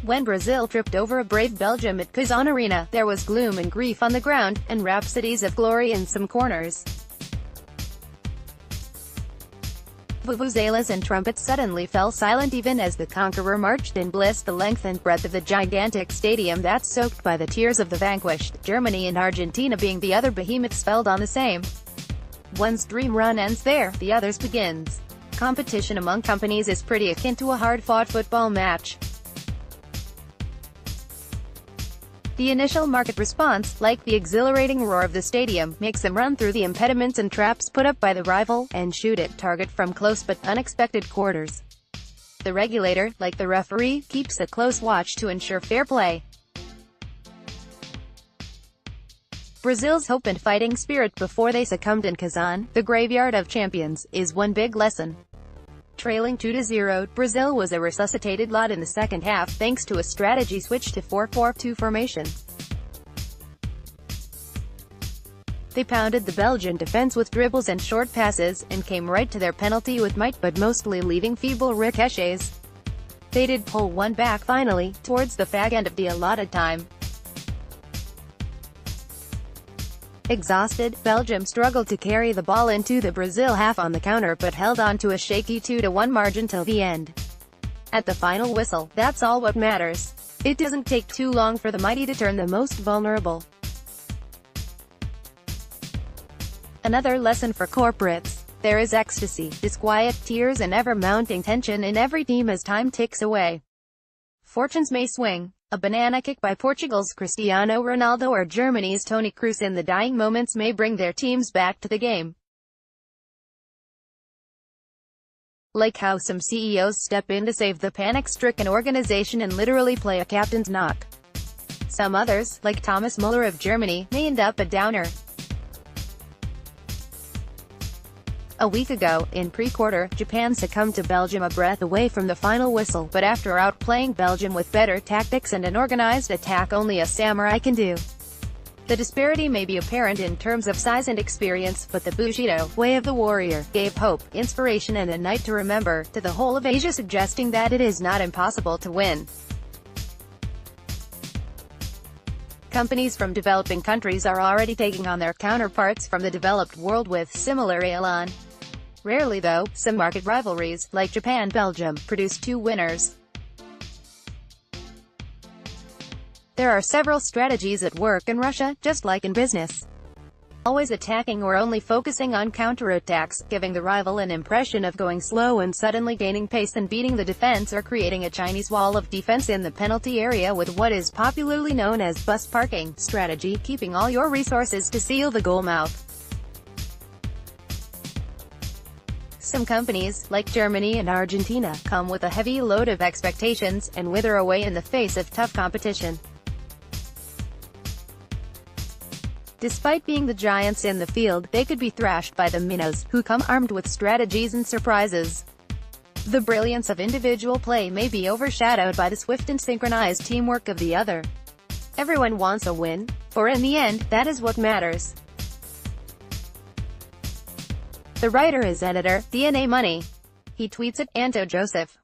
When Brazil tripped over a brave Belgium at Kazan Arena, there was gloom and grief on the ground, and rhapsodies of glory in some corners. Vuvuzelas and trumpets suddenly fell silent even as the conqueror marched in bliss the length and breadth of the gigantic stadium that's soaked by the tears of the vanquished. Germany and Argentina being the other behemoths spelled on the same. One's dream run ends there, the other's begins. Competition among companies is pretty akin to a hard-fought football match. The initial market response, like the exhilarating roar of the stadium, makes them run through the impediments and traps put up by the rival, and shoot at target from close but unexpected quarters. The regulator, like the referee, keeps a close watch to ensure fair play. Brazil's hope and fighting spirit before they succumbed in Kazan, the graveyard of champions, is one big lesson. Trailing 2-0, Brazil was a resuscitated lot in the second half thanks to a strategy switch to 4-4-2 formation. They pounded the Belgian defense with dribbles and short passes, and came right to their penalty with might but mostly leaving feeble ricochets. They did pull one back finally, towards the fag end of the allotted time. Exhausted, Belgium struggled to carry the ball into the Brazil half on the counter but held on to a shaky 2-1 margin till the end. At the final whistle, that's all what matters. It doesn't take too long for the mighty to turn the most vulnerable. Another lesson for corporates. There is ecstasy, disquiet, tears and ever-mounting tension in every team as time ticks away. Fortunes may swing. A banana kick by Portugal's Cristiano Ronaldo or Germany's Toni Kroos in the dying moments may bring their teams back to the game. Like how some CEOs step in to save the panic-stricken organization and literally play a captain's knock. Some others, like Thomas Müller of Germany, may end up a downer. A week ago, in pre-quarter, Japan succumbed to Belgium a breath away from the final whistle, but after outplaying Belgium with better tactics and an organized attack only a samurai can do. The disparity may be apparent in terms of size and experience, but the Bushido way of the warrior gave hope, inspiration and a night to remember to the whole of Asia, suggesting that it is not impossible to win. Companies from developing countries are already taking on their counterparts from the developed world with similar elan. Rarely though, some market rivalries, like Japan-Belgium, produce two winners. There are several strategies at work in Russia, just like in business. Always attacking or only focusing on counterattacks, giving the rival an impression of going slow and suddenly gaining pace and beating the defense, or creating a Chinese wall of defense in the penalty area with what is popularly known as bus parking strategy, keeping all your resources to seal the goal mouth. Some companies, like Germany and Argentina, come with a heavy load of expectations, and wither away in the face of tough competition. Despite being the giants in the field, they could be thrashed by the minnows, who come armed with strategies and surprises. The brilliance of individual play may be overshadowed by the swift and synchronized teamwork of the other. Everyone wants a win, for in the end, that is what matters. The writer is editor, DNA Money. He tweets at Anto Joseph.